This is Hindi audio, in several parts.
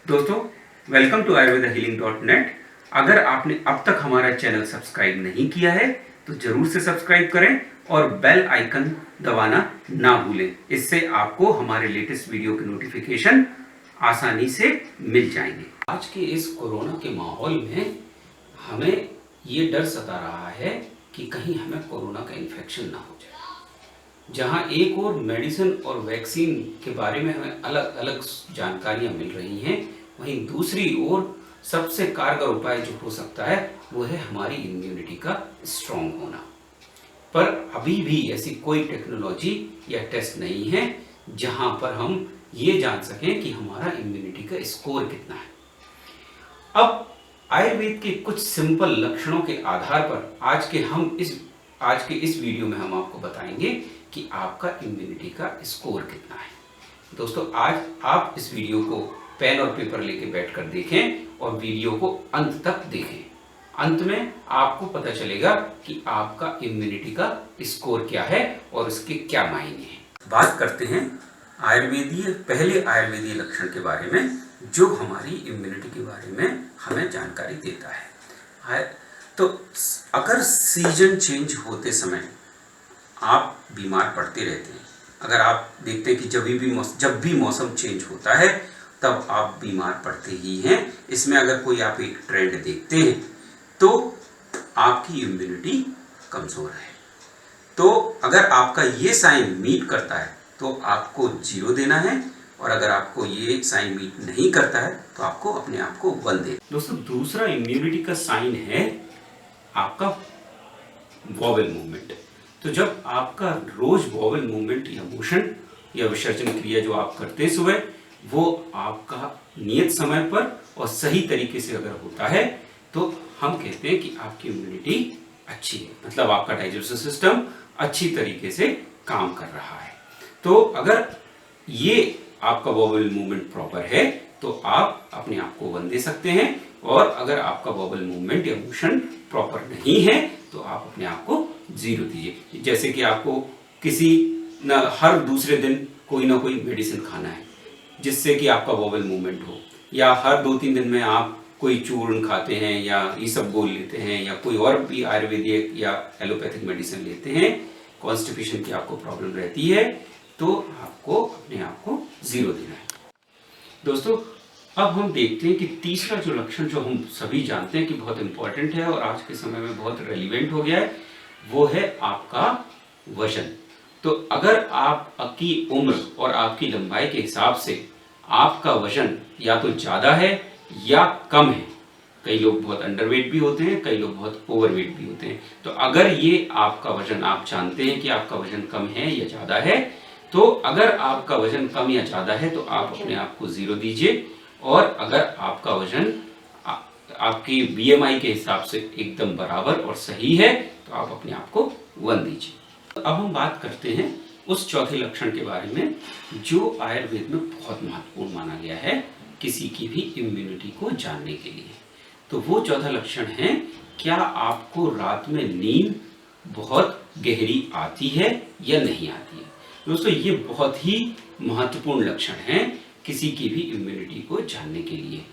दोस्तों, वेलकम टू ayurvedahealing.net। अगर आपने अब तक हमारा चैनल सब्सक्राइब नहीं किया है तो जरूर से सब्सक्राइब करें और बेल आइकन दबाना ना भूलें। इससे आपको हमारे लेटेस्ट वीडियो के नोटिफिकेशन आसानी से मिल जाएंगे। आज के इस कोरोना के माहौल में हमें ये डर सता रहा है कि कहीं हमें कोरोना का इन्फेक्शन ना हो जाए। जहां एक और मेडिसिन और वैक्सीन के बारे में हमें अलग अलग जानकारियां मिल रही हैं, वहीं दूसरी ओर सबसे कारगर उपाय जो हो सकता है वो है हमारी इम्यूनिटी का स्ट्रांग होना। पर अभी भी ऐसी कोई टेक्नोलॉजी या टेस्ट नहीं है जहां पर हम ये जान सकें कि हमारा इम्यूनिटी का स्कोर कितना है। अब आयुर्वेद के कुछ सिंपल लक्षणों के आधार पर आज के इस वीडियो में हम आपको बताएंगे कि आपका इम्यूनिटी का स्कोर कितना है। दोस्तों, आज आप इस वीडियो को पेन और पेपर लेके बैठकर देखें और वीडियो को अंत तक देखें। अंत में आपको पता चलेगा कि आपका इम्यूनिटी का स्कोर क्या है और उसके क्या मायने हैं। बात करते हैं पहले आयुर्वेदीय लक्षण के बारे में जो हमारी इम्यूनिटी के बारे में हमें जानकारी देता है। तो अगर सीजन चेंज होते समय आप बीमार पड़ते रहते हैं, अगर आप देखते हैं कि जब भी मौसम चेंज होता है तब आप बीमार पड़ते ही हैं, इसमें अगर कोई आप एक ट्रेंड देखते हैं तो आपकी इम्यूनिटी कमजोर है। तो अगर आपका ये साइन मीट करता है तो आपको 0 देना है, और अगर आपको ये साइन मीट नहीं करता है तो आपको अपने आप को 1 देना। दोस्तों, दूसरा इम्यूनिटी का साइन है आपका वॉवेल मूवमेंट। तो जब आपका रोज वॉवेल मूवमेंट या मोशन या विसर्जन क्रिया जो आप करते हैं सुबह, वो आपका नियत समय पर और सही तरीके से अगर होता है तो हम कहते हैं कि आपकी इम्यूनिटी अच्छी है, मतलब आपका डाइजेस्टिव सिस्टम अच्छी तरीके से काम कर रहा है। तो अगर ये आपका वॉवेल मूवमेंट प्रॉपर है तो आप अपने आप को 1 दे सकते हैं, और अगर आपका वॉवेल मूवमेंट या मोशन प्रॉपर नहीं है तो आप अपने आप को 0 दीजिए। जैसे कि आपको हर दूसरे दिन कोई ना कोई मेडिसिन खाना है जिससे कि आपका वॉवेल मूवमेंट हो, या हर 2-3 दिन में आप कोई चूर्ण खाते हैं या इसबगोल लेते हैं या कोई और भी आयुर्वेदिक या एलोपैथिक मेडिसिन लेते हैं, कॉन्स्टिपेशन की आपको प्रॉब्लम रहती है, तो आपको अपने आप को 0 देना है। दोस्तों, अब हम देखते हैं कि तीसरा जो लक्षण जो हम सभी जानते हैं कि बहुत इंपॉर्टेंट है और आज के समय में बहुत रेलिवेंट हो गया है, वो है आपका वजन। तो अगर आपकी उम्र और आपकी लंबाई के हिसाब से आपका वजन या तो ज्यादा है या कम है, कई लोग बहुत अंडरवेट भी होते हैं, कई लोग बहुत ओवरवेट भी होते हैं, तो अगर ये आपका वजन आप जानते हैं कि आपका वजन कम है या ज्यादा है, तो अगर आपका वजन कम या ज्यादा है तो आप अपने आप को 0 दीजिए, और अगर आपका वजन आपकी बीएमआई के हिसाब से एकदम बराबर और सही है तो आप अपने आप को 1 दीजिए। अब हम बात करते हैं उस चौथे लक्षण के बारे में जो आयुर्वेद में बहुत महत्वपूर्ण माना गया है किसी की भी इम्यूनिटी को जानने के लिए। तो वो चौथा लक्षण है, क्या आपको रात में नींद बहुत गहरी आती है या नहीं आती है। दोस्तों, ये बहुत ही महत्वपूर्ण लक्षण है किसी की भी इम्यूनिटी को जानने के लिए।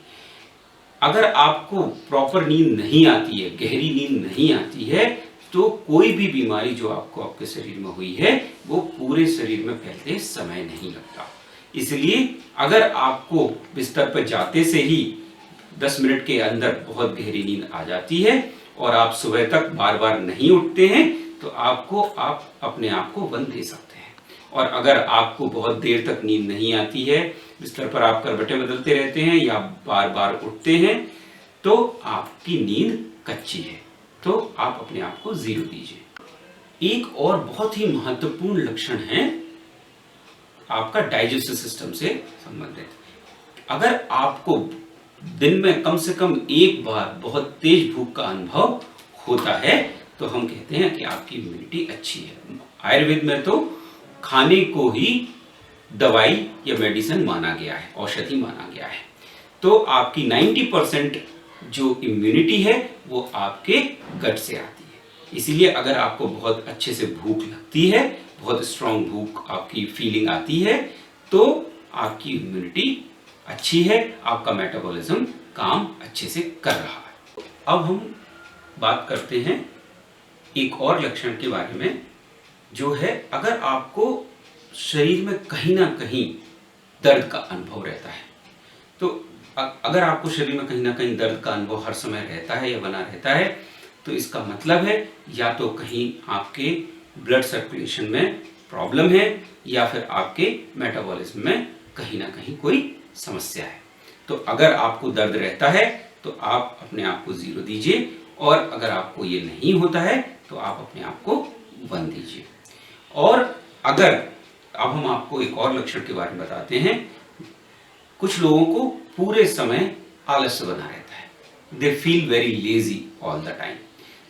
अगर आपको प्रॉपर नींद नहीं आती है, गहरी नींद नहीं आती है, तो कोई भी बीमारी जो आपके शरीर में हुई है वो पूरे शरीर में फैलते समय नहीं लगता। इसलिए अगर आपको बिस्तर पर जाते से ही 10 मिनट के अंदर बहुत गहरी नींद आ जाती है और आप सुबह तक बार बार नहीं उठते हैं तो आप अपने आप को 1 दे सकते हैं। और अगर आपको बहुत देर तक नींद नहीं आती है, बिस्तर पर आप करवटें बदलते रहते हैं या बार बार उठते हैं, तो आपकी नींद कच्ची है, तो आप अपने आप को 0 दीजिए। एक और बहुत ही महत्वपूर्ण लक्षण है आपका डाइजेस्टिव सिस्टम से संबंधित। अगर आपको दिन में कम से कम एक बार बहुत तेज भूख का अनुभव होता है तो हम कहते हैं कि आपकी इम्यूनिटी अच्छी है। आयुर्वेद में तो खाने को ही दवाई या मेडिसिन माना गया है, औषधि माना गया है। तो आपकी 90% जो इम्यूनिटी है वो आपके गट से आती है। इसलिए अगर आपको बहुत अच्छे से भूख लगती है, बहुत स्ट्रांग भूख आपकी फीलिंग आती है, तो आपकी इम्यूनिटी अच्छी है, आपका मेटाबॉलिज्म काम अच्छे से कर रहा है। अब हम बात करते हैं एक और लक्षण के बारे में, जो है अगर आपको शरीर में कहीं ना कहीं दर्द का अनुभव रहता है, तो अगर आपको शरीर में कहीं ना कहीं दर्द का अनुभव हर समय रहता है या बना रहता है, तो इसका मतलब है या तो कहीं आपके ब्लड सर्कुलेशन में प्रॉब्लम है या फिर आपके मेटाबॉलिज्म में कहीं ना कहीं कोई समस्या है। तो अगर आपको दर्द रहता है तो आप अपने आप को 0 दीजिए, और अगर आपको ये नहीं होता है तो आप अपने आप को 1 दीजिए। और अगर अब हम आपको एक और लक्षण के बारे में बताते हैं। कुछ लोगों को पूरे समय आलस्य बना रहता है, they feel very lazy all the time.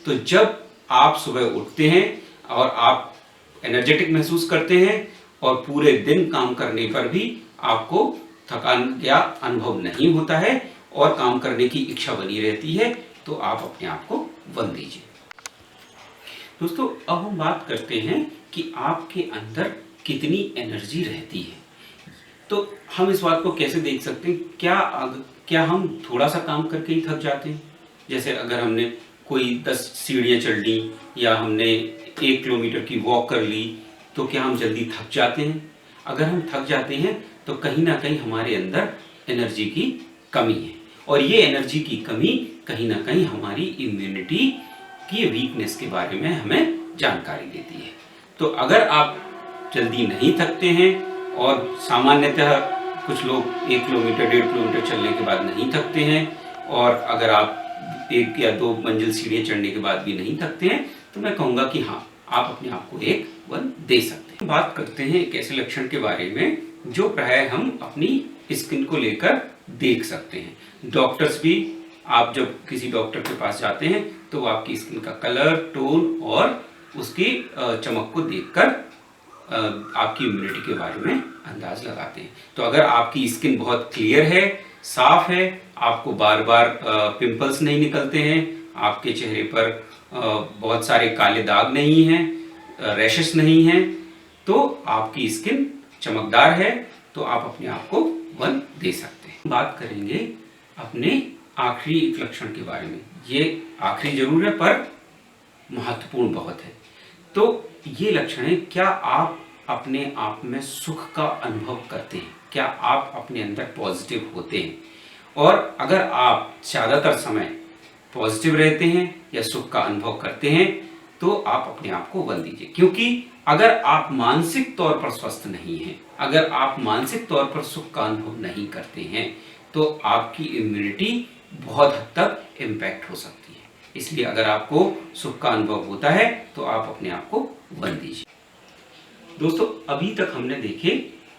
तो जब आप सुबह उठते हैं और आप एनर्जेटिक महसूस करते हैं और पूरे दिन काम करने पर भी आपको थकान या अनुभव नहीं होता है और काम करने की इच्छा बनी रहती है, तो आप अपने आप को 1 दीजिए। दोस्तों, अब हम बात करते हैं कि आपके अंदर कितनी एनर्जी रहती है। तो हम इस बात को कैसे देख सकते हैं? क्या हम थोड़ा सा काम करके ही थक जाते हैं? जैसे अगर हमने कोई 10 सीढ़ियाँ चढ़ ली या हमने 1 किलोमीटर की वॉक कर ली, तो क्या हम जल्दी थक जाते हैं? अगर हम थक जाते हैं तो कहीं ना कहीं हमारे अंदर एनर्जी की कमी है, और ये एनर्जी की कमी कहीं ना कहीं हमारी इम्यूनिटी की वीकनेस के बारे में हमें जानकारी देती है। तो अगर आप जल्दी नहीं थकते हैं, और सामान्यतः कुछ लोग 1 किलोमीटर 1.5 किलोमीटर चलने के बाद नहीं थकते हैं, और अगर आप 1 या 2 मंजिल सीढ़ियाँ चढ़ने के बाद भी नहीं थकते हैं, तो मैं कहूँगा कि हाँ, आप अपने आप को 1 दे सकते हैं। बात करते हैं एक ऐसे लक्षण के बारे में जो प्रायः हम अपनी स्किन को लेकर देख सकते हैं। डॉक्टर्स भी, आप जब किसी डॉक्टर के पास जाते हैं तो वो आपकी स्किन का कलर, टोन और उसकी चमक को देखकर आपकी इम्यूनिटी के बारे में अंदाज लगाते हैं। तो अगर आपकी स्किन बहुत क्लियर है, साफ है, आपको बार बार पिंपल्स नहीं निकलते हैं, आपके चेहरे पर बहुत सारे काले दाग नहीं हैं, रैशेस नहीं हैं, तो आपकी स्किन चमकदार है, तो आप अपने आप को 1 दे सकते हैं। बात करेंगे अपने आखिरी एक लक्षण के बारे में। ये आखिरी जरूर है पर महत्वपूर्ण बहुत है। तो ये लक्षण है, क्या आप अपने आप में सुख का अनुभव करते हैं? क्या आप अपने अंदर पॉजिटिव होते हैं? और अगर आप ज़्यादातर समय पॉजिटिव रहते हैं या सुख का अनुभव करते हैं, तो आप अपने आप को 1 दीजिए। क्योंकि अगर आप मानसिक तौर पर स्वस्थ नहीं हैं, अगर आप मानसिक तौर पर सुख का अनुभव नहीं करते हैं, तो आपकी इम्यूनिटी बहुत हद तक इम्पैक्ट हो सकती है। इसलिए अगर आपको सुख का अनुभव होता है तो आप अपने आप को 1 दीजिए। दोस्तों, अभी तक हमने देखे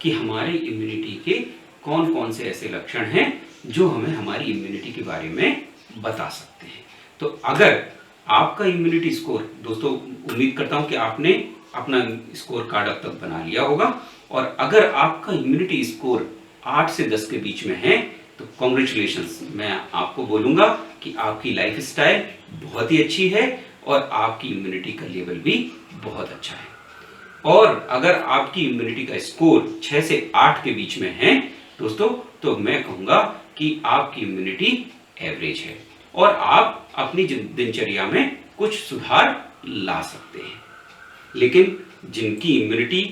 कि हमारे इम्यूनिटी के कौन कौन से ऐसे लक्षण हैं जो हमें हमारी इम्यूनिटी के बारे में बता सकते हैं। तो अगर आपका इम्यूनिटी स्कोर, दोस्तों उम्मीद करता हूं कि आपने अपना स्कोर कार्ड अब तक बना लिया होगा, और अगर आपका इम्यूनिटी स्कोर 8 से 10 के बीच में है तो कॉन्ग्रेचुलेशंस। मैं आपको बोलूँगा कि आपकी लाइफ स्टाइल बहुत ही अच्छी है और आपकी इम्यूनिटी का लेवल भी बहुत अच्छा है। और अगर आपकी इम्यूनिटी का स्कोर 6 से 8 के बीच में है दोस्तों, तो मैं कहूँगा कि आपकी इम्यूनिटी एवरेज है और आप अपनी दिनचर्या में कुछ सुधार ला सकते हैं। लेकिन जिनकी इम्यूनिटी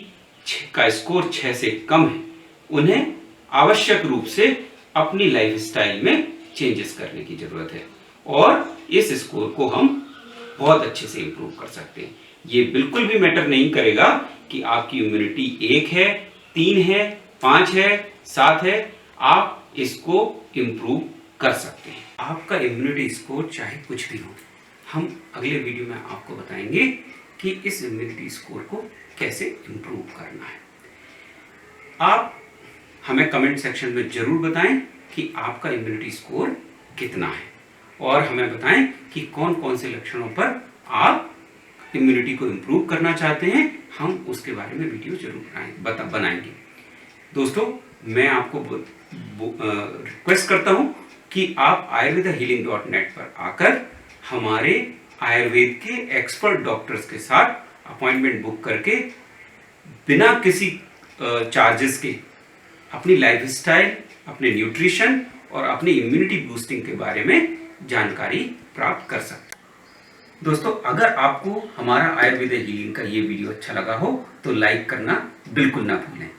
का स्कोर 6 से कम है, उन्हें आवश्यक रूप से अपनी लाइफ स्टाइल में चेंजेस करने की जरूरत है, और इस स्कोर को हम बहुत अच्छे से इंप्रूव कर सकते हैं। ये बिल्कुल भी मैटर नहीं करेगा कि आपकी इम्यूनिटी 1 है, 3 है, 5 है, 7 है, आप इसको इंप्रूव कर सकते हैं। आपका इम्यूनिटी स्कोर चाहे कुछ भी हो, हम अगले वीडियो में आपको बताएंगे कि इस इम्यूनिटी स्कोर को कैसे इंप्रूव करना है। आप हमें कमेंट सेक्शन में जरूर बताएं कि आपका इम्यूनिटी स्कोर कितना है, और हमें बताएं कि कौन कौन से लक्षणों पर आप इम्यूनिटी को इंप्रूव करना चाहते हैं। हम उसके बारे में वीडियो जरूर बनाएंगे। दोस्तों, मैं आपको रिक्वेस्ट करता हूं कि आप ayurvedahealing.net पर आकर हमारे आयुर्वेद के एक्सपर्ट डॉक्टर्स के साथ अपॉइंटमेंट बुक करके बिना किसी चार्जेस के अपनी लाइफ स्टाइल अपने न्यूट्रिशन और अपने इम्यूनिटी बूस्टिंग के बारे में जानकारी प्राप्त कर सकते हैं। दोस्तों, अगर आपको हमारा आयुर्वेद हीलिंग का ये वीडियो अच्छा लगा हो तो लाइक करना बिल्कुल ना भूलें।